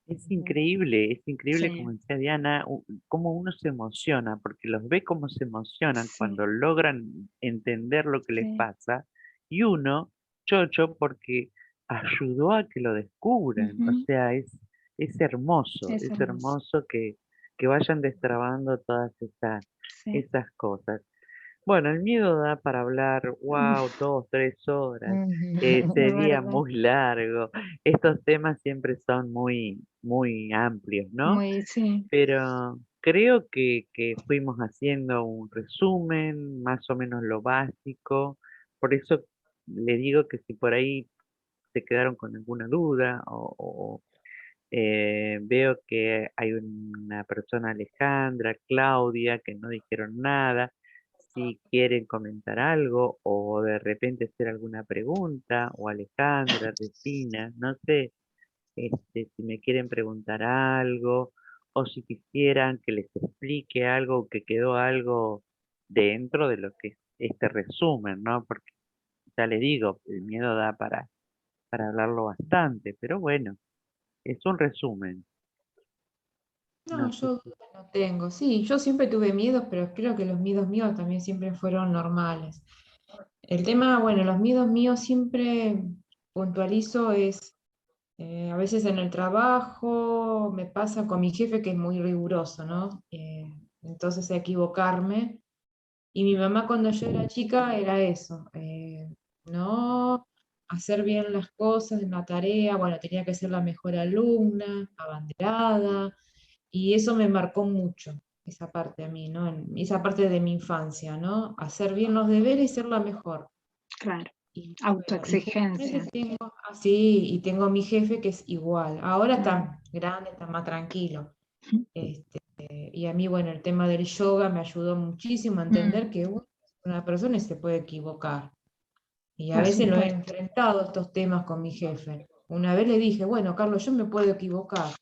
Es increíble como Sí, decía Diana, cómo uno se emociona, porque los ve cómo se emocionan sí, cuando logran entender lo que les sí. pasa, y uno, chocho, porque ayudó a que lo descubran. O Ujú. sea, Es es hermoso. hermoso que vayan destrabando todas Sí. esas cosas. Bueno, el miedo da para hablar, wow, 2, 3 horas, De sería verdad. muy largo. Estos temas siempre son muy amplios, ¿no? Muy, sí. Pero creo que fuimos haciendo un resumen, más o menos lo básico. Por eso le digo que si por ahí se quedaron con alguna duda veo que hay una persona, Alejandra, Claudia, que no dijeron nada. Si quieren comentar algo o de repente hacer alguna pregunta, o Alejandra, Regina, no sé, si me quieren preguntar algo, o si quisieran que les explique algo, o que quedó algo dentro de lo que es este resumen, ¿no? Porque ya les digo, el miedo da para hablarlo bastante, pero bueno, es un resumen. No No, sé yo si no tengo. Sí, yo siempre tuve miedos, pero creo que los miedos míos también siempre fueron normales. El tema, bueno, los miedos míos siempre puntualizo es, a veces en el trabajo me pasa con mi jefe que es muy riguroso, ¿no? Entonces equivocarme. Y mi mamá cuando yo era chica era eso, no hacer bien las cosas en la tarea, bueno, tenía que ser la mejor alumna, abanderada, y eso me marcó mucho, esa parte a mí, ¿no? Esa parte de mi infancia, ¿no? Hacer bien los deberes y ser la mejor. Claro, Y bueno, y autoexigencia. generalmente tengo así, y tengo a mi jefe que es igual. Ahora Mm. está grande, está más tranquilo. Y a mí, bueno, el tema del yoga me ayudó muchísimo a Mm, entender que una persona se puede equivocar. Y a por veces lo he supuesto. enfrentado estos temas con mi jefe. Una vez le dije, bueno, Carlos, yo me puedo equivocar.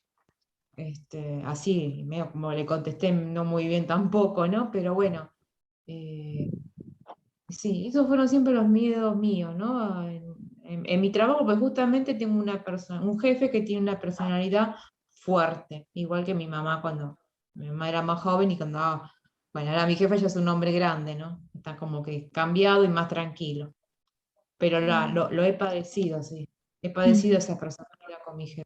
Así, medio como le contesté, no muy bien tampoco, ¿no? Pero bueno, eh, sí, esos fueron siempre los miedos míos, ¿no? En mi trabajo, pues justamente tengo una persona, un jefe que tiene una personalidad fuerte, igual que mi mamá cuando mi mamá era más joven y cuando, bueno, ahora mi jefe ya es un hombre grande, ¿no? Está como que cambiado y más tranquilo. Pero lo he padecido, sí. He padecido Mm. esa personalidad con mi jefe.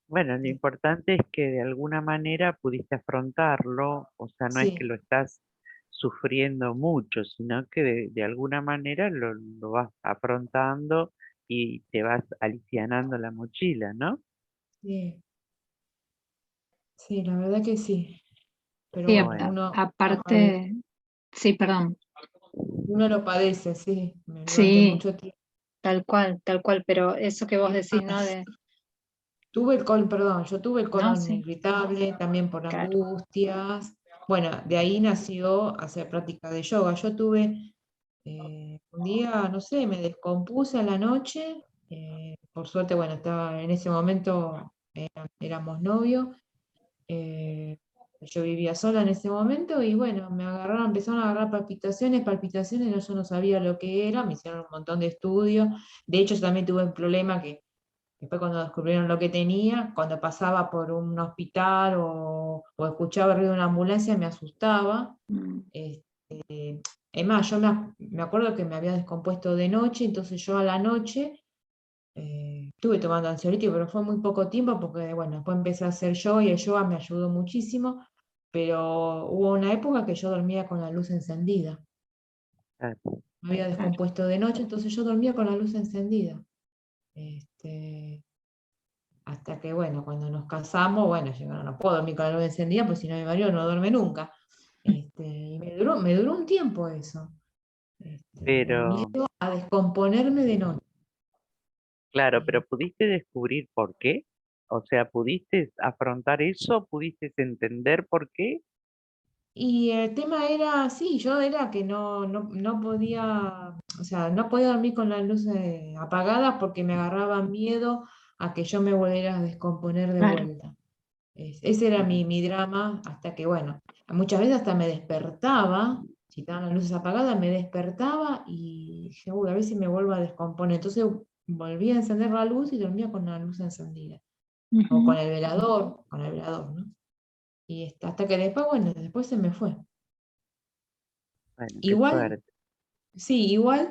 bueno, lo importante es que de alguna manera pudiste afrontarlo, o sea, no es que Sí, lo estás sufriendo mucho, sino que de alguna manera lo vas afrontando y te vas alivianando la mochila, ¿no? sí, sí, la verdad que sí. Pero Sí, bueno, Bueno, aparte, sí, perdón. uno lo padece, sí, durante Sí, mucho tiempo. tal cual, pero eso que vos decís, ¿no? Tuve el colon, perdón, yo tuve el No, colon sí, irritable también por claro. angustias. Bueno, de ahí nació hacer práctica de yoga. Yo tuve un día, no sé, me descompuse a la noche. Por suerte, bueno, estaba en ese momento, éramos novios. Yo vivía sola en ese momento y bueno, empezaron a agarrar palpitaciones, yo no sabía lo que era, me hicieron un montón de estudios. De hecho, yo también tuve un problema que después cuando descubrieron lo que tenía, cuando pasaba por un hospital o escuchaba el ruido de una ambulancia, me asustaba. Es más, yo me acuerdo que me había descompuesto de noche, entonces yo a la noche estuve tomando ansiolítico, pero fue muy poco tiempo porque, bueno, después empecé a hacer yoga y el yoga me ayudó muchísimo, pero hubo una época que yo dormía con la luz encendida. Claro. Me había descompuesto de noche, entonces yo dormía con la luz encendida. Hasta que, bueno, cuando nos casamos, bueno, yo no puedo dormir con la luz encendida, pues si no mi marido no duerme nunca. Y me duró un tiempo eso. El Pero, miedo a descomponerme de noche. claro, pero ¿pudiste descubrir por qué? O sea, ¿pudiste afrontar eso? ¿Pudiste entender por qué? Y el tema era, sí, yo era que no podía, o sea, no podía dormir con las luces apagadas porque me agarraba miedo a que yo me volviera a descomponer de Claro. vuelta. Ese era mi drama, hasta que, bueno, muchas veces hasta me despertaba, si estaban las luces apagadas, me despertaba y dije, uy, a ver si me vuelvo a descomponer. Entonces volví a encender la luz y dormía con la luz encendida, o con el velador, ¿no? Y hasta que después, bueno, después se me fue. Bueno, qué Igual, suerte. sí, igual,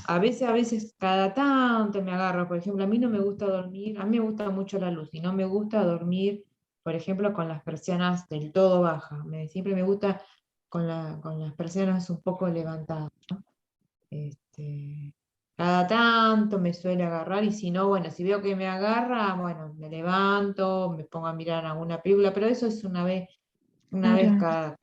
a veces cada tanto me agarro, por ejemplo, a mí no me gusta dormir, a mí me gusta mucho la luz y no me gusta dormir, por ejemplo, con las persianas del todo bajas. Siempre me gusta con las persianas un poco levantadas, ¿no? Cada tanto me suele agarrar y si no, bueno, si veo que me agarra, bueno, me levanto, me pongo a mirar alguna película, pero eso es una vez Claro.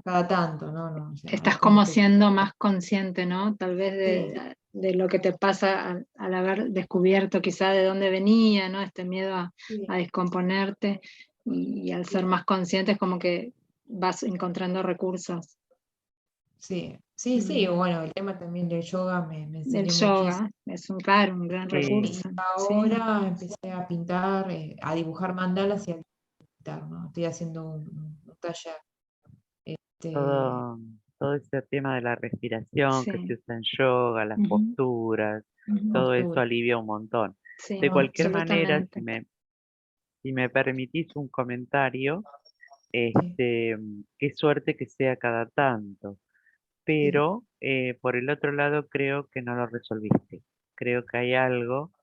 cada tanto, ¿no? No, o sea, no es Estás como como que... siendo más consciente, ¿no? Tal vez Sí, de lo que te pasa al haber descubierto quizá de dónde venía, ¿no? Este miedo sí, a descomponerte y al ser sí. más consciente es como que vas encontrando recursos. Sí, sí, sí, bueno, el tema también del yoga me El enseñó muchísimo. yoga es claro, un gran Sí, recurso, Y sí. ahora empecé a pintar, a dibujar mandalas y a pintar, ¿no? Estoy haciendo un taller. Este, todo ese tema de la respiración que se Sí. usa en yoga, las Ujú, posturas, ujú. todo eso postura. alivia un montón. Sí, De cualquier manera, absolutamente. si me permitís un comentario, Sí, qué suerte que sea cada tanto, sí, pero por el otro lado creo que no lo resolviste. Creo que hay algo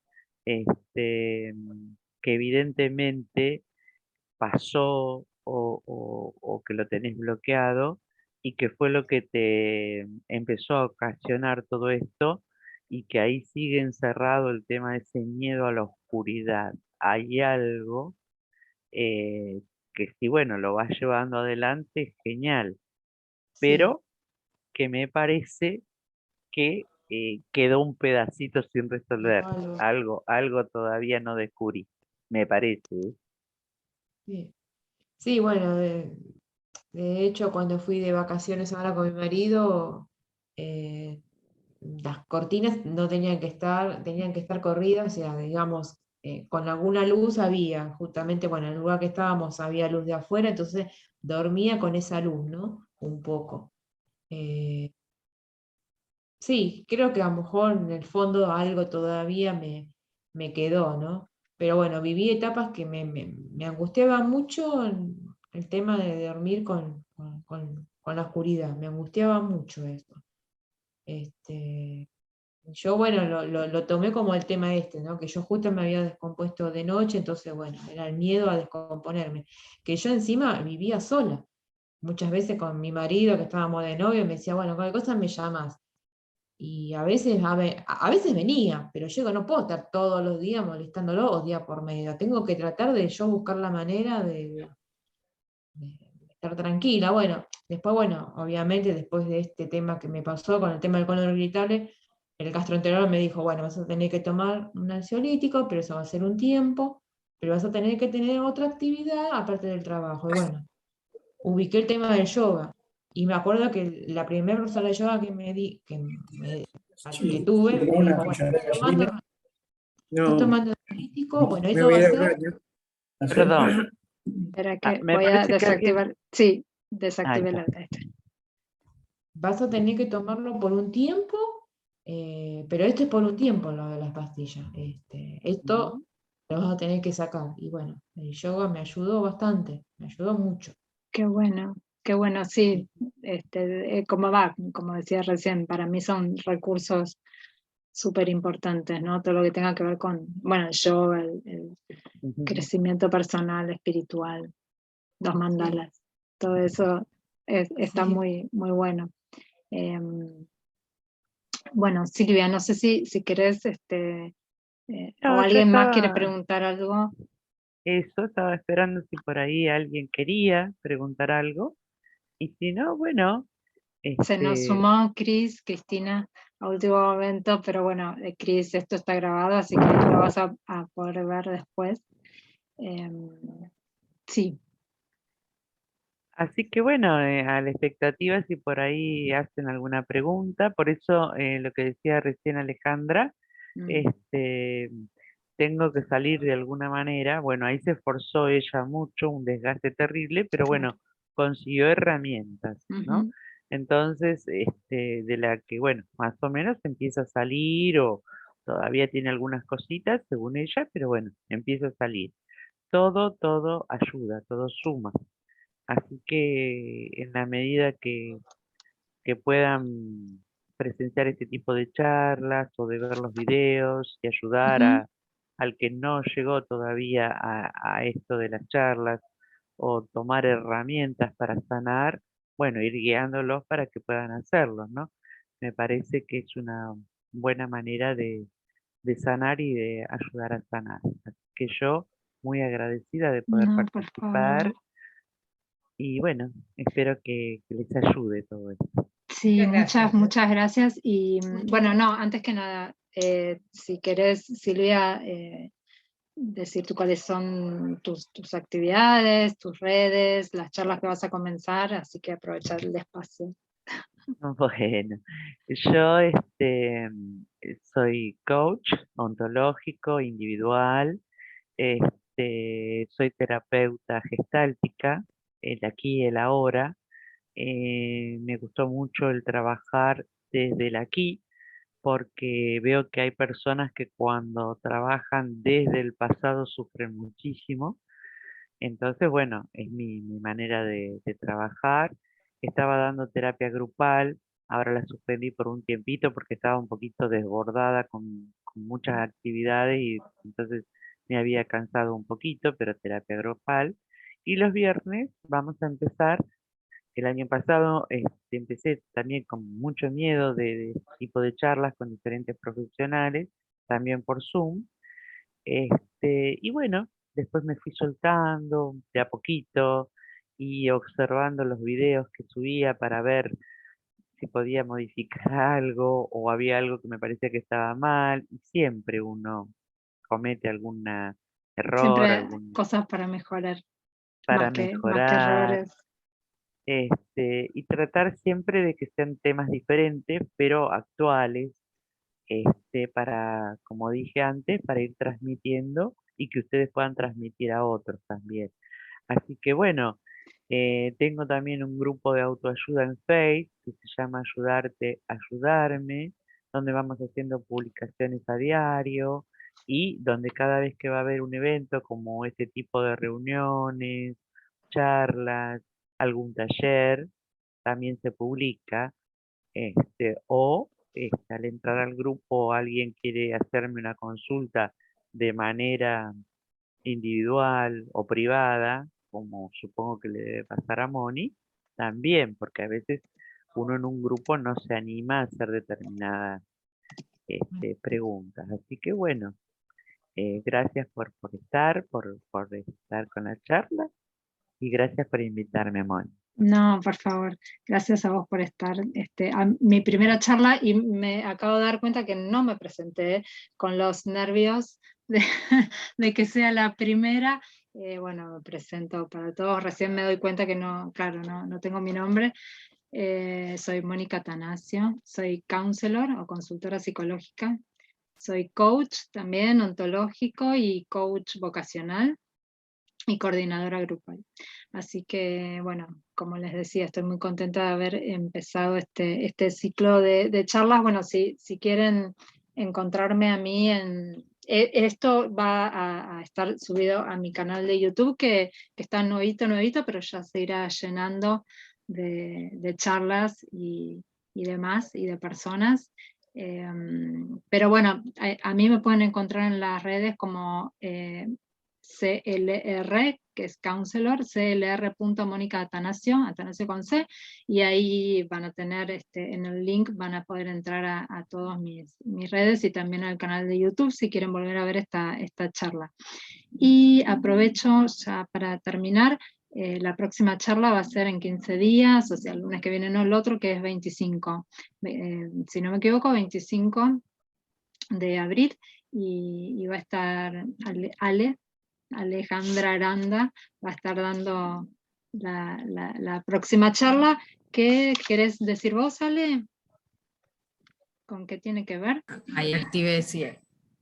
que evidentemente pasó o que lo tenés bloqueado y que fue lo que te empezó a ocasionar todo esto y que ahí sigue encerrado el tema de ese miedo a la oscuridad. Hay algo eh, que si, bueno, lo vas llevando adelante es genial, sí. pero que me parece que quedó un pedacito sin resolver. Algo, Algo todavía no descubrí, me parece. ¿Eh? sí. Sí, bueno, de hecho, cuando fui de vacaciones ahora con mi marido, las cortinas no tenían que estar corridas, o sea, digamos, con alguna luz había, justamente, bueno, en el lugar que estábamos había luz de afuera, entonces dormía con esa luz, ¿no? Un poco. Eh, sí, creo que a lo mejor en el fondo algo todavía me quedó, ¿no? Pero bueno, viví etapas que me angustiaba mucho el tema de dormir con la oscuridad, me angustiaba mucho eso. Este, yo, bueno, lo tomé como el tema este, ¿no? Que yo justo me había descompuesto de noche, entonces, bueno, era el miedo a descomponerme. Que yo encima vivía sola. Muchas veces con mi marido, que estábamos de novio, me decía, bueno, cualquier cosa me llamas. Y a veces venía, pero yo digo, no puedo estar todos los días molestándolo o día por medio. Tengo que tratar de yo buscar la manera de estar tranquila. Bueno, después, bueno, obviamente después de este tema que me pasó con el tema del colon irritable, el gastroenterólogo me dijo, bueno, vas a tener que tomar un ansiolítico, pero eso va a ser un tiempo, pero vas a tener que tener otra actividad aparte del trabajo. Y bueno, ubiqué el tema del yoga. Y me acuerdo que la primera profesora de yoga que Sí, tuve, como me una dijo, bueno, cucharada de gallina. estás No, tomando ansiolítico, bueno, me eso voy va a a ir al ser baño. Perdón. Espera que Me voy a parece que alguien... desactivar. Sí, Ahí desactivé está. la. Vas a tener que tomarlo por un tiempo, pero esto es por un tiempo lo de las pastillas. Esto Ujú. lo vas a tener que sacar. Y bueno, el yoga me ayudó bastante, me ayudó mucho. Qué bueno, sí. Como decía recién, para mí son recursos súper importantes, ¿no? Todo lo que tenga que ver con, bueno, el yoga, el Ujú. crecimiento personal, espiritual, los mandalas, todo eso está Sí. muy, muy bueno. Bueno, Silvia, no sé si querés, o No, yo alguien más quiere estaba... preguntar algo. Eso, estaba esperando si por ahí alguien quería preguntar algo. Y si no, bueno, Se nos este, sumó Cristina a último momento, pero bueno, Cris, esto está grabado, así que lo vas a poder ver después. Sí, así que bueno, a la expectativa si por ahí hacen alguna pregunta. Por eso lo que decía recién Alejandra, mm, este, tengo que salir de alguna manera. Bueno, ahí se esforzó ella mucho, un desgaste terrible, pero claro. bueno, consiguió herramientas, ¿no? Ujú. Entonces, de la que, bueno, más o menos empieza a salir o todavía tiene algunas cositas, según ella, pero bueno, empieza a salir. Todo ayuda, todo suma. Así que en la medida que puedan presenciar este tipo de charlas o de ver los videos y ayudar Ujú. al que no llegó todavía a esto de las charlas o tomar herramientas para sanar, bueno, ir guiándolos para que puedan hacerlo, ¿no? Me parece que es una buena manera de sanar y de ayudar a sanar. Así que yo muy agradecida de poder No, por favor. participar y bueno, espero que les ayude todo esto. Sí, Muchas muchas, gracias. muchas gracias. Y bueno, no, antes que nada, si querés, Silvia, decir tú cuáles son tus actividades, tus redes, las charlas que vas a comenzar, así que aprovechar el espacio. Bueno, yo soy coach ontológico individual, soy terapeuta gestáltica, el aquí y el ahora. Me gustó mucho el trabajar desde el aquí porque veo que hay personas que cuando trabajan desde el pasado sufren muchísimo. Entonces, bueno, es mi manera de trabajar. Estaba dando terapia grupal, ahora la suspendí por un tiempito porque estaba un poquito desbordada con muchas actividades y entonces me había cansado un poquito, pero terapia grupal. Y los viernes vamos a empezar. El año pasado empecé también con mucho miedo de este tipo de charlas con diferentes profesionales, también por Zoom. Y bueno, después me fui soltando de a poquito y observando los videos que subía para ver si podía modificar algo o había algo que me parecía que estaba mal. Y siempre uno comete algún error, Siempre algún cosas para mejorar, para más que mejorar. errores. Y tratar siempre de que sean temas diferentes, pero actuales, para, como dije antes, para ir transmitiendo y que ustedes puedan transmitir a otros también. Así que bueno, tengo también un grupo de autoayuda en Facebook que se llama Ayudarte, Ayudarme, donde vamos haciendo publicaciones a diario y donde cada vez que va a haber un evento como este tipo de reuniones, charlas, algún taller, también se publica, o al entrar al grupo alguien quiere hacerme una consulta de manera individual o privada, como supongo que le debe pasar a Moni, también, porque a veces uno en un grupo no se anima a hacer determinadas preguntas. Así que bueno, gracias por estar con la charla y gracias por invitarme, Moni. No, por favor, gracias a vos por estar. A mi primera charla y me acabo de dar cuenta que no me presenté con los nervios de, de que sea la primera. Bueno, me presento para todos. Recién me doy cuenta que no, claro, no tengo mi nombre. Soy Mónica Tanasio, soy counselor o consultora psicológica. Soy coach también ontológico y coach vocacional. y coordinadora grupal. Así que, bueno, como les decía, estoy muy contenta de haber empezado este ciclo de charlas. Bueno, si quieren encontrarme a mí esto va a estar subido a mi canal de YouTube, que está nuevito, pero ya se irá llenando de charlas y demás, y de personas. Pero bueno, a mí me pueden encontrar en las redes como CLR, que es counselor, clr.mónica Atanasio, Atanasio con C, y ahí van a tener, en el link van a poder entrar a todas mis redes y también al canal de YouTube si quieren volver a ver esta charla. Y aprovecho ya para terminar, la próxima charla va a ser en 15 días, o sea, el lunes que viene, no el otro, que es 25, si no me equivoco, 25 de abril, y va a estar Alejandra Aranda, va a estar dando la próxima charla. ¿Qué querés decir vos, Ale? ¿Con qué tiene que ver? Ahí activé, sí.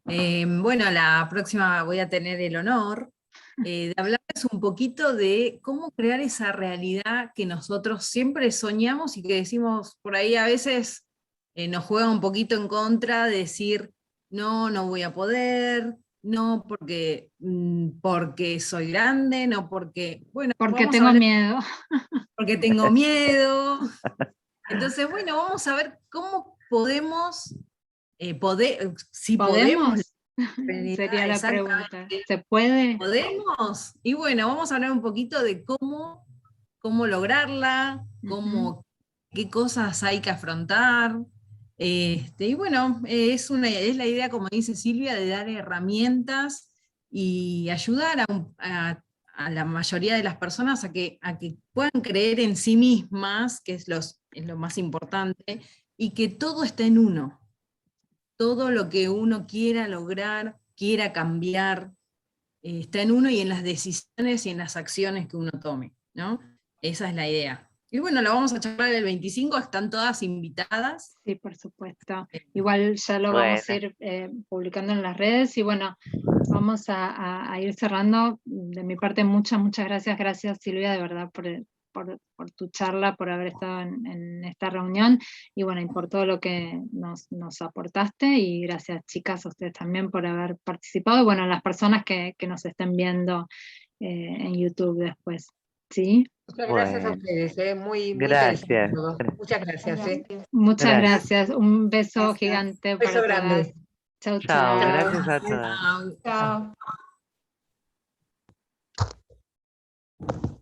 Bueno, la próxima voy a tener el honor de hablarles un poquito de cómo crear esa realidad que nosotros siempre soñamos y que decimos por ahí a veces nos juega un poquito en contra de decir, no, no voy a poder, no porque soy grande, no porque, bueno, Porque vamos a tengo hablar miedo. porque tengo miedo. Entonces, bueno, vamos a ver cómo podemos, si podemos, Sería la pregunta. exactamente, ¿Se puede? ¿podemos? Y bueno, vamos a hablar un poquito de cómo lograrla, qué cosas hay que afrontar. Y bueno, es la idea, como dice Silvia, de dar herramientas y ayudar a la mayoría de las personas a que puedan creer en sí mismas, que es lo más importante, y que todo está en uno. Todo lo que uno quiera lograr, quiera cambiar, está en uno y en las decisiones y en las acciones que uno tome, ¿no? Esa es la idea. Y bueno, lo vamos a charlar el 25, están todas invitadas. Sí, por supuesto. Igual ya lo Bueno, vamos a ir publicando en las redes y bueno, vamos a ir cerrando. De mi parte, muchas gracias. Gracias, Silvia, de verdad, por tu charla, por haber estado en esta reunión y bueno, y por todo lo que nos aportaste, y gracias, chicas, a ustedes también por haber participado y bueno, a las personas que nos estén viendo en YouTube después. ¿Sí? Muchas gracias a bueno, ustedes, muy interesante gracias. todo. Muchas gracias. Muchas Gracias. gracias. Un beso Gracias. gigante Un beso para grande. todas. Chau, Chao, chau. gracias a todas. Chao. Chao.